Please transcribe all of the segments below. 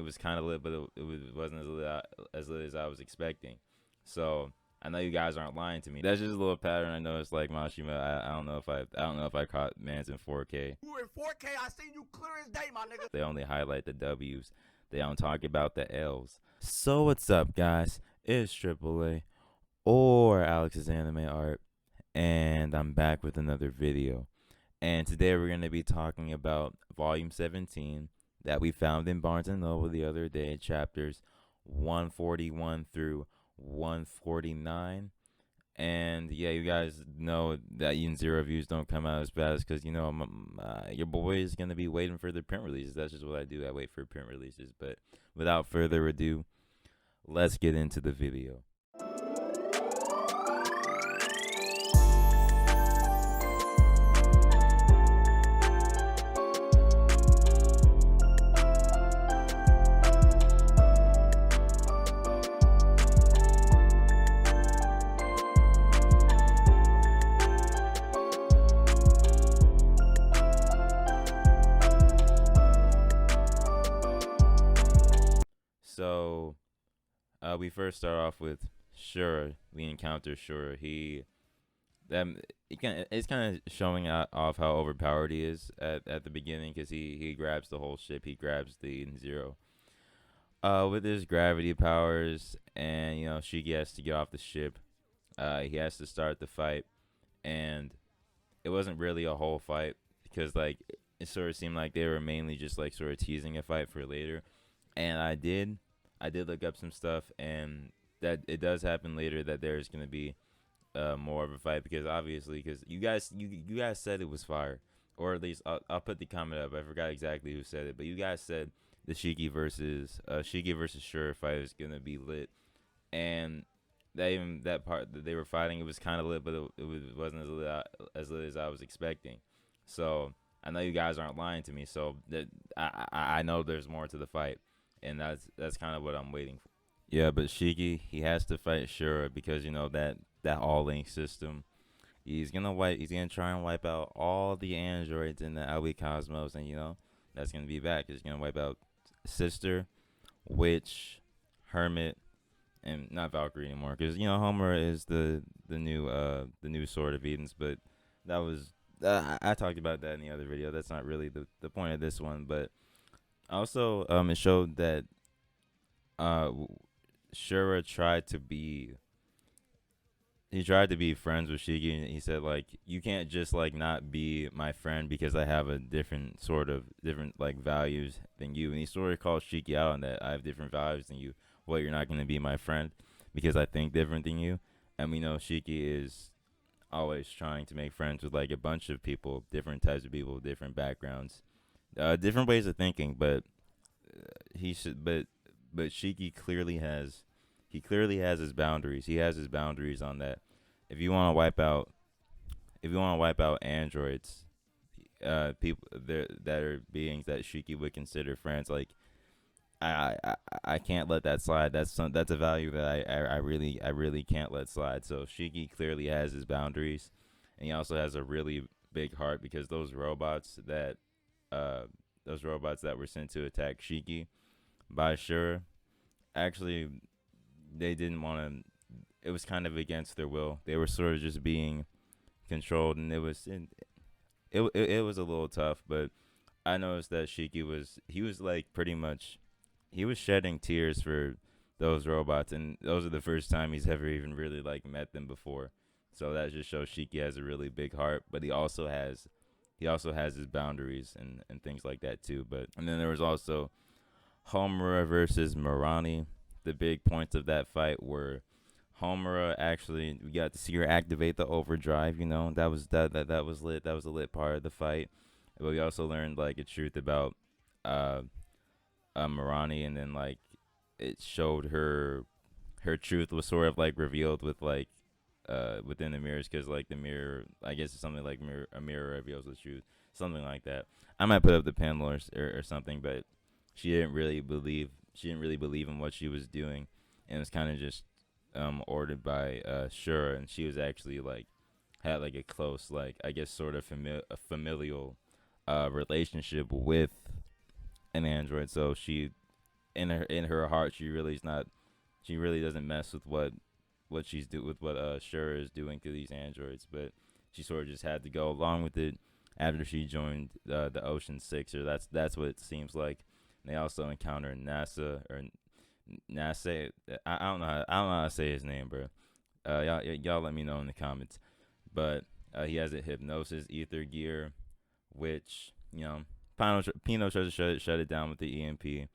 was kind of lit, but wasn't as lit as I was expecting. So I know you guys aren't lying to me. That's just a little pattern I noticed. Like Mashima, I don't know if I caught Mans in 4K. You in 4K? I seen you clear as day, my nigga. They only highlight the W's. They don't talk about the L's. So what's up, guys? It's AAA or Alex's Anime Art, and I'm back with another video. And today we're going to be talking about Volume 17 that we found in Barnes & Noble the other day, chapters 141 through 149. And yeah, you guys know that Zero reviews don't come out as fast because, you know, your boy is going to be waiting for the print releases. That's just what I do. I wait for print releases. But without further ado, let's get into the video. So, we first start off with Shura. We encounter Shura. It's kind of showing off how overpowered he is at the beginning because he grabs the whole ship. He grabs the Zero. With his gravity powers, and Shiki has to get off the ship. He has to start the fight, and it wasn't really a whole fight because it sort of seemed like they were mainly just like sort of teasing a fight for later. And I did look up some stuff, and that it does happen later that there's gonna be more of a fight because you guys said it was fire, or at least I'll put the comment up. I forgot exactly who said it, but you guys said the Shiki versus Shura fight is gonna be lit, and that part that they were fighting, it was kind of lit, but it wasn't as lit as I was expecting. So I know you guys aren't lying to me, so that I know there's more to the fight. And that's kind of what I'm waiting for. Yeah, but Shiki, he has to fight Shura because that all link system. He's gonna try and wipe out all the androids in the Aoi Cosmos, and that's gonna be back. He's gonna wipe out Sister, Witch, Hermit, and not Valkyrie anymore because Homura is the new Sword of Edens. But that was I talked about that in the other video. That's not really the point of this one, but. Also, it showed that Shura tried to be friends with Shiki, and he said you can't just not be my friend because I have a different values than you. And he sort of called Shiki out on that. I have different values than you. Well, you're not gonna be my friend because I think different than you. And we know Shiki is always trying to make friends with a bunch of people, different types of people, different backgrounds. Different ways of thinking, but but Shiki clearly has his boundaries. He has his boundaries on that. If you want to wipe out androids, people that are beings that Shiki would consider friends, I can't let that slide. That's a value that I really can't let slide. So Shiki clearly has his boundaries, and he also has a really big heart because those robots that were sent to attack Shiki by Shura, actually, they didn't want to. It was kind of against their will. They were sort of just being controlled, and it was a little tough. But I noticed that Shiki was he was shedding tears for those robots, and those are the first time he's ever even really met them before. So that just shows Shiki has a really big heart, but he also has his boundaries and things like that too. And then there was also Homura versus Mirani. The big points of that fight were Homura we got to see her activate the overdrive. That was lit. That was a lit part of the fight. But we also learned a truth about Mirani, and then it showed her truth was sort of revealed with within the mirrors, because the mirror, I guess it's something like a mirror reveals the truth, something like that. I might put up the panel or something, but she didn't really believe in what she was doing, and it was kind of just ordered by Shura, and she was actually had a close I guess sort of a familial relationship with an android. So she in her heart, she really doesn't mess with what she's do with what Shura is doing to these androids, but she sort of just had to go along with it after she joined the Ocean Sixer. That's what it seems like. And they also encounter NASA. I don't know how to say his name, bro. Y'all let me know in the comments. But he has a hypnosis ether gear, which Pino tries to shut it down with the EMP.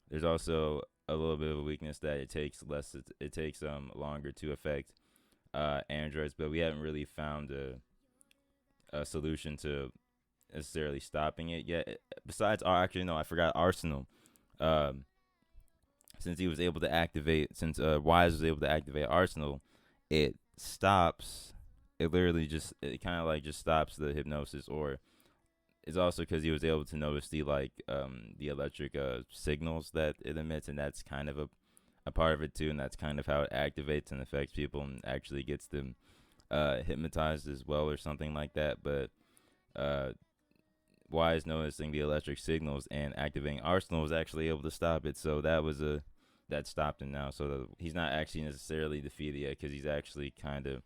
There's also a little bit of a weakness that it takes longer to affect androids, but we haven't really found a solution to necessarily stopping it yet. Besides, actually no, I forgot Arsenal. Um, since he was able to activate, since Wise was able to activate Arsenal, it stops. It literally it kind of like just stops the hypnosis, or it's also because he was able to notice the electric signals that it emits, and that's kind of a part of it too, and that's kind of how it activates and affects people and actually gets them hypnotized as well, or something like that. But Wise noticing the electric signals and activating Arsenal was actually able to stop it, so that stopped him now. So he's not actually necessarily defeated yet because he's actually kind of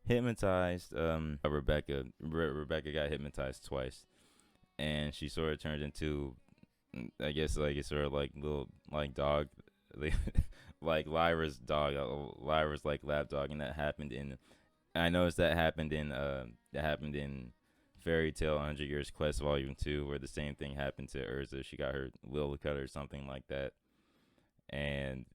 hypnotized. Rebecca got hypnotized twice, and she sort of turned into, I guess, like it's sort of like little like dog, like Lyra's dog, Lyra's like lap dog, and that happened in. I noticed that happened in Fairy Tale 100 Years Quest Volume 2, where the same thing happened to Urza. She got her will cut or something like that, and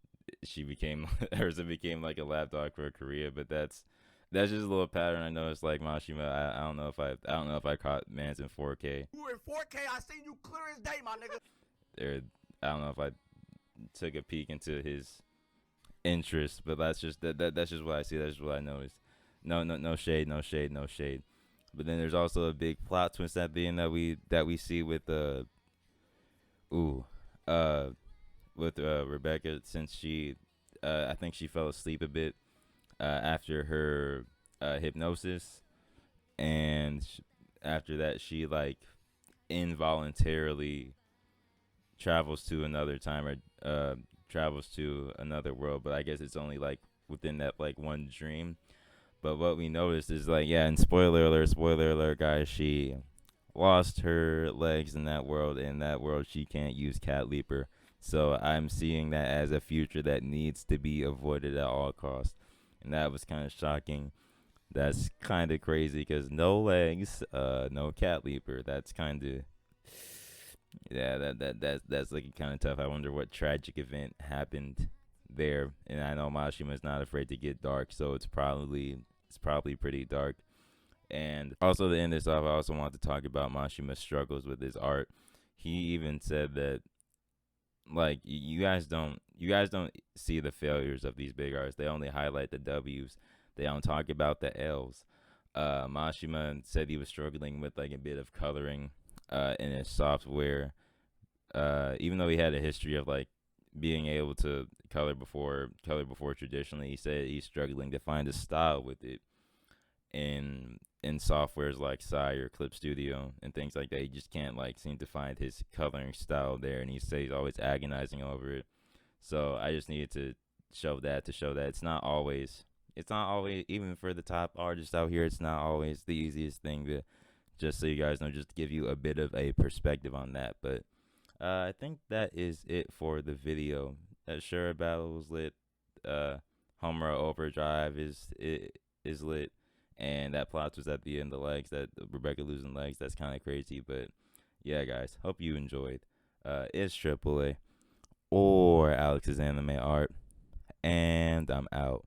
she became Urza became like a lap dog for her career. But that's just a little pattern I noticed. Like Mashima, I don't know if I caught Mans in 4K. You in 4K, I seen you clear as day, my nigga. I don't know if I took a peek into his interest, but that's just that's just what I see. That's just what I noticed. No shade, no shade, no shade. But then there's also a big plot twist at the end that we see with Rebecca, since she I think she fell asleep a bit after her hypnosis, and after that she like involuntarily travels to another time, or travels to another world, but I guess it's only like within that like one dream. But what we noticed is like, yeah, and spoiler alert, guys, she lost her legs in that world. In that world, she can't use Cat Leaper. So I'm seeing that as a future that needs to be avoided at all costs. And that was kind of shocking. That's kind of crazy because no legs, no Cat Leaper. That's kind of, yeah, that's like kind of tough. I wonder what tragic event happened there. And I know Mashima is not afraid to get dark, so it's probably pretty dark. And also to end this off, I also want to talk about Mashima's struggles with his art. He even said that like you guys don't see the failures of these big artists. They only highlight the W's. They don't talk about the L's. Mashima said he was struggling with like a bit of coloring in his software. Even though he had a history of like being able to color before traditionally, he said he's struggling to find a style with it in softwares like Psy or Clip Studio and things like that. He just can't like seem to find his coloring style there, and he says he's always agonizing over it. So I just needed to show that it's not always even for the top artists out here, it's not always the easiest thing to, just so you guys know, just to give you a bit of a perspective on that. But I think that is it for the video. Shura Battle was lit. Homura Overdrive is lit. And that plot was at the end, the legs, that Rebecca losing legs, that's kind of crazy. But yeah, guys, hope you enjoyed. It's AAA or Alex's Anime Art, and I'm out.